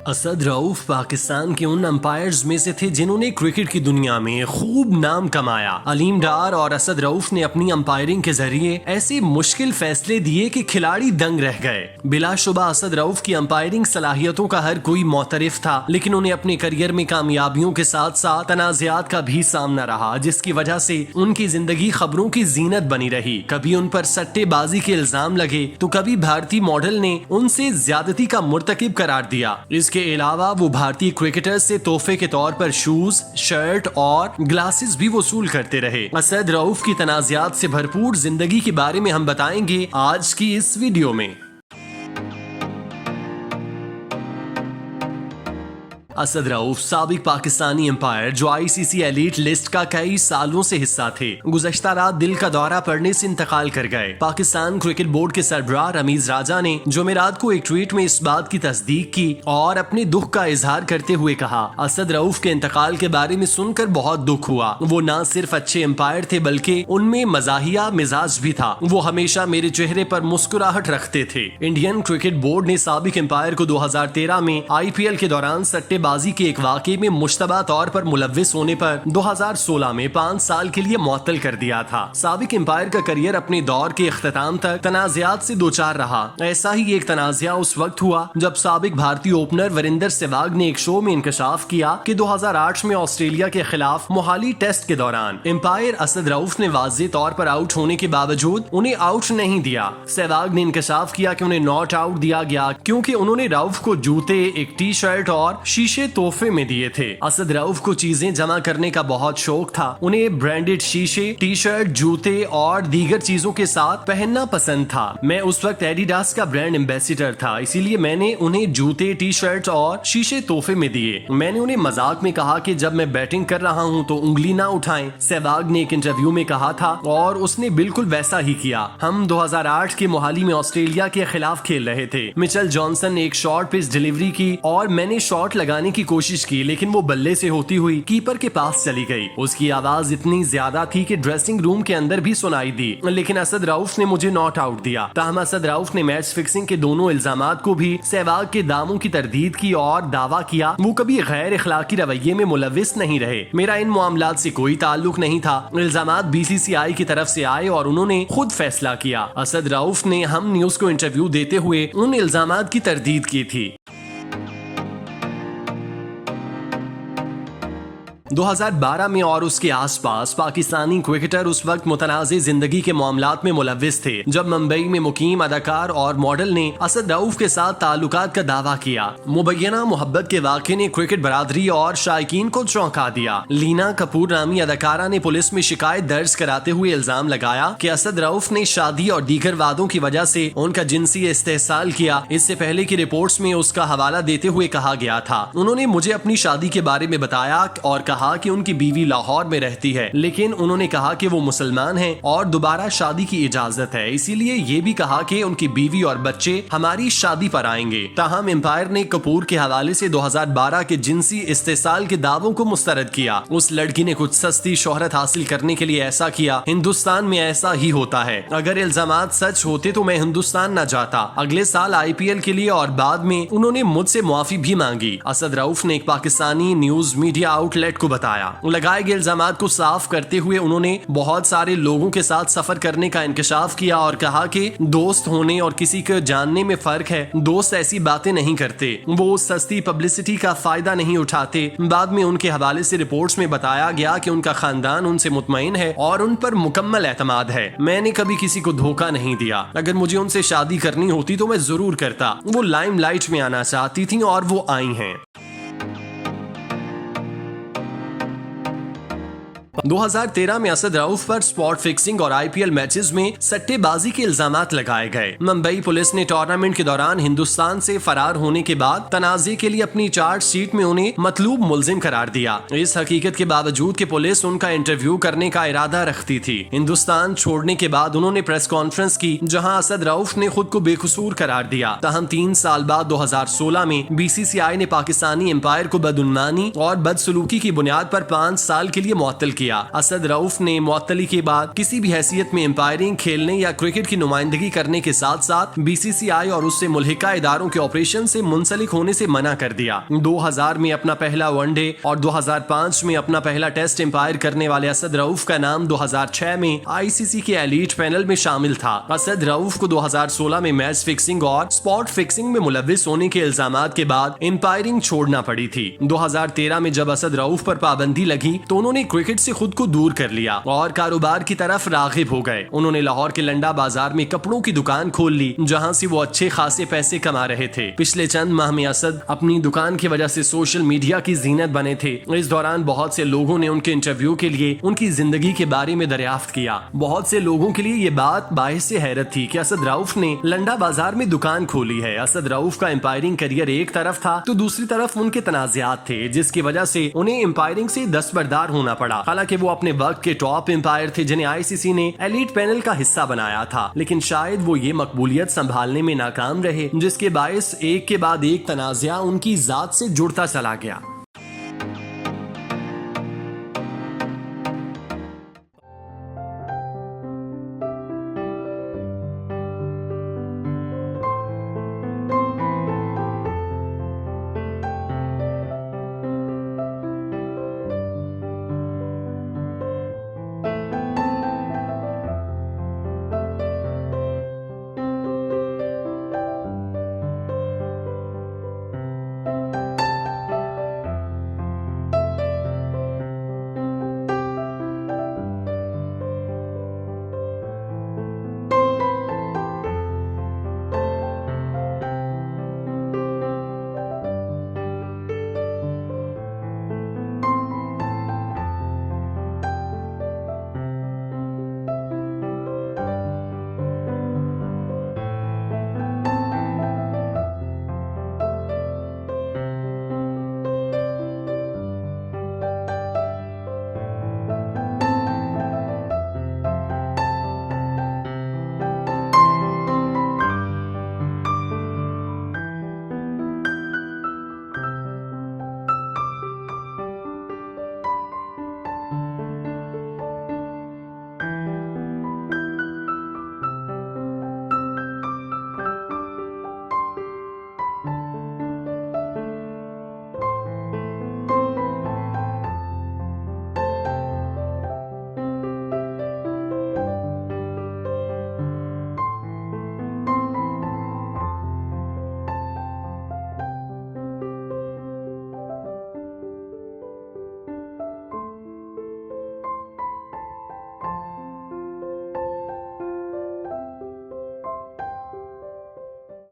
असद रऊफ पाकिस्तान के उन अंपायर्स में से थे जिन्होंने क्रिकेट की दुनिया में खूब नाम कमाया। अलीम डार और असद रऊफ ने अपनी अंपायरिंग के जरिए ऐसे मुश्किल फैसले दिए कि खिलाड़ी दंग रह गए। बिलाशुबा असद रऊफ की अंपायरिंग सलाहियतों का हर कोई मोतरिफ था, लेकिन उन्हें अपने करियर में कामयाबियों के साथ साथ तनाज़ात का भी सामना रहा, जिसकी वजह से उनकी जिंदगी खबरों की जीनत बनी रही। कभी उन पर सट्टेबाजी के इल्जाम लगे तो कभी भारतीय मॉडल ने उनसे ज्यादती का मुर्तकिब करार दिया। इसके अलावा वो भारतीय क्रिकेटर्स से तोहफे के तौर पर शूज, शर्ट और ग्लासेस भी वसूल करते रहे। असद रऊफ की तनाज़ात से भरपूर जिंदगी के बारे में हम बताएंगे आज की इस वीडियो में। असद रऊफ साबिक पाकिस्तानी एम्पायर जो आईसीसी एलीट लिस्ट का कई सालों से हिस्सा थे, गुज़श्ता रात दिल का दौरा पड़ने से इंतकाल कर गए। पाकिस्तान क्रिकेट बोर्ड के सरबराह रमीज राजा ने जुमेरात को एक ट्वीट में इस बात की तस्दीक की और अपने दुख का इजहार करते हुए कहा, असद रऊफ के इंतकाल के बारे में सुनकर बहुत दुख हुआ। वो न सिर्फ अच्छे एम्पायर थे बल्कि उनमें मजाहिया मिजाज भी था। वो हमेशा मेरे चेहरे पर मुस्कुराहट रखते थे। इंडियन क्रिकेट बोर्ड ने साबिक एम्पायर को 2013 में IPL के दौरान सट्टे बाजी के एक वाकये में मुश्तबा तौर पर मुलव्विस होने पर 2016 में 5 साल के लिए मुअत्तल कर दिया था। साबिक एम्पायर का करियर अपने दौर के इख्तिताम तक तनाज़ात से दो चार रहा। ऐसा ही एक तनाज़ा उस वक्त हुआ जब साबिक भारतीय ओपनर वीरेंद्र सहवाग ने एक शो में इंकशाफ किया कि 2008 में ऑस्ट्रेलिया के खिलाफ मोहाली टेस्ट के दौरान एम्पायर असद रऊफ ने वाज़ेह तौर पर आउट होने के बावजूद उन्हें आउट नहीं दिया। सहवाग ने इंकशाफ किया कि उन्हें नॉट आउट दिया गया क्योंकि उन्होंने रऊफ को जूते, एक टी शर्ट और शीशे तोहफे में दिए थे। असद रऊफ को चीजें जमा करने का बहुत शौक था। उन्हें ब्रांडेड शीशे, टी शर्ट, जूते और दीगर चीजों के साथ पहनना पसंद था। मैं उस वक्त एडिडास का ब्रांड एम्बेसडर था, इसीलिए मैंने उन्हें जूते, टी शर्ट और शीशे तोहफे में दिए। मैंने उन्हें मजाक में कहा कि जब मैं बैटिंग कर रहा हूं तो उंगली ना उठाएं। सहवाग ने एक इंटरव्यू में कहा था और उसने बिल्कुल वैसा ही किया। हम 2008 के मोहाली में ऑस्ट्रेलिया के खिलाफ खेल रहे थे। मिचेल जॉनसन ने एक शॉर्ट पिच डिलीवरी की और मैंने शॉट लगाने की कोशिश की, लेकिन वो बल्ले से होती हुई कीपर के पास चली गई। उसकी आवाज इतनी ज्यादा थी कि ड्रेसिंग रूम के अंदर भी सुनाई दी, लेकिन असद रऊफ ने मुझे नॉट आउट दिया। ताहम असद रऊफ ने मैच फिक्सिंग के दोनों इल्जामात को भी सहवाग के दामों की तरदीद की और दावा किया वो कभी गैर इखलाकी रवैये में मुलव्विस नहीं रहे। मेरा इन मामलात से कोई ताल्लुक नहीं था। इल्जामात BCCI की तरफ से आए और उन्होंने खुद फैसला किया। असद रऊफ ने हम न्यूज को इंटरव्यू देते हुए उन इल्जामात की तरदीद की थी। 2012 में और उसके आसपास पाकिस्तानी क्रिकेटर उस वक्त मुतनाज़े जिंदगी के मामलात में मुलव्विस थे जब मुंबई में मुकीम अदाकार और मॉडल ने असद रऊफ के साथ ताल्लुकात का दावा किया। मुबैना मोहब्बत के वाक़े ने क्रिकेट बरादरी और शायकीन को चौंका दिया। लीना कपूर नामी अदाकारा ने पुलिस में शिकायत दर्ज कराते हुए इल्जाम लगाया कि असद रऊफ ने शादी और दीगर वादों की वजह से उनका जिनसी इस्तेहसाल किया। इससे पहले की रिपोर्ट्स में उसका हवाला देते हुए कहा गया था, उन्होंने मुझे अपनी शादी के बारे में बताया और कहा कि उनकी बीवी लाहौर में रहती है, लेकिन उन्होंने कहा कि वो मुसलमान हैं और दोबारा शादी की इजाजत है, इसीलिए ये भी कहा कि उनकी बीवी और बच्चे हमारी शादी पर आएंगे। ताहम एम्पायर ने कपूर के हवाले से 2012 के जिनसी इस्तेसाल के दावों को मुस्तरद किया। उस लड़की ने कुछ सस्ती शोहरत हासिल करने के लिए ऐसा किया। हिंदुस्तान में ऐसा ही होता है। अगर इल्जामात सच होते तो मैं हिंदुस्तान न जाता। अगले साल IPL के लिए और बाद में उन्होंने मुझसे मुआफी भी मांगी। असद रऊफ ने एक पाकिस्तानी न्यूज मीडिया आउटलेट को बताया। लगाए गए इल्जामात को साफ करते हुए उन्होंने बहुत सारे लोगों के साथ सफर करने का इंकशाफ किया और कहा कि दोस्त होने और किसी को जानने में फर्क है। दोस्त ऐसी बातें नहीं करते, वो सस्ती पब्लिसिटी का फायदा नहीं उठाते। बाद में उनके हवाले से रिपोर्ट्स में बताया गया कि उनका खानदान उनसे मुतमईन है और उन पर मुकम्मल एतमाद है। मैंने कभी किसी को धोखा नहीं दिया। अगर मुझे उनसे शादी करनी होती तो मैं जरूर करता। वो लाइमलाइट में आना चाहती थी और वो आई हैं। 2013 में असद रऊफ पर स्पॉट फिक्सिंग और IPL मैचेस में सट्टेबाजी के इल्जामात लगाए गए। मुंबई पुलिस ने टूर्नामेंट के दौरान हिंदुस्तान से फरार होने के बाद तनाज़े के लिए अपनी चार्जशीट में उन्हें मतलूब मुल्जिम करार दिया। इस हकीकत के बावजूद कि पुलिस उनका इंटरव्यू करने का इरादा रखती थी। हिंदुस्तान छोड़ने के बाद उन्होंने प्रेस कॉन्फ्रेंस की जहां असद रऊफ ने खुद को बेकसूर करार दिया। ताहम 3 साल बाद 2016 में BCCI ने पाकिस्तानी एम्पायर को बदउन्मानी और बदसलूकी की बुनियाद पर 5 साल के लिए मुअत्तल किया। किया। असद रऊफ ने मुअत्तली के बाद किसी भी हैसियत में एम्पायरिंग, खेलने या क्रिकेट की नुमाइंदगी करने के साथ साथ बीसीसीआई और उससे मुल्हिका इदारों के ऑपरेशन से मुंसलिक होने से मना कर दिया। 2000 में अपना पहला वनडे और 2005 में अपना पहला टेस्ट एम्पायर करने वाले असद रऊफ का नाम 2006 में आईसीसी के एलीट पैनल में शामिल था। असद रऊफ को 2016 में मैच फिक्सिंग और स्पॉट फिक्सिंग में मुलव्विस होने के इल्जामात के बाद एम्पायरिंग छोड़ना पड़ी थी। 2013 में जब असद रऊफ पर पाबंदी लगी तो उन्होंने क्रिकेट से खुद को दूर कर लिया और कारोबार की तरफ रागिब हो गए। उन्होंने लाहौर के लंडा बाजार में कपड़ों की दुकान खोल ली, जहां से वो अच्छे खासे पैसे कमा रहे थे। पिछले चंद माह में असद अपनी दुकान की वजह से सोशल मीडिया की जीनत बने थे। इस दौरान बहुत से लोगों ने उनके इंटरव्यू के लिए उनकी जिंदगी के बारे में दरियाफ्त किया। बहुत से लोगों के लिए ये बात बाइस हैरत थी कि असद रऊफ ने लंडा बाजार में दुकान खोली है। असद रऊफ का एम्पायरिंग करियर एक तरफ था तो दूसरी तरफ उनके तनाज़ात थे, जिसकी वजह से उन्हें एम्पायरिंग से दस्तबरदार होना पड़ा। हालांकि वो अपने वक्त के टॉप एम्पायर थे जिन्हें आईसीसी ने एलीट पैनल का हिस्सा बनाया था, लेकिन शायद वो ये मकबूलियत संभालने में नाकाम रहे, जिसके बायस एक के बाद एक तनाज़ा उनकी जात से जुड़ता चला गया।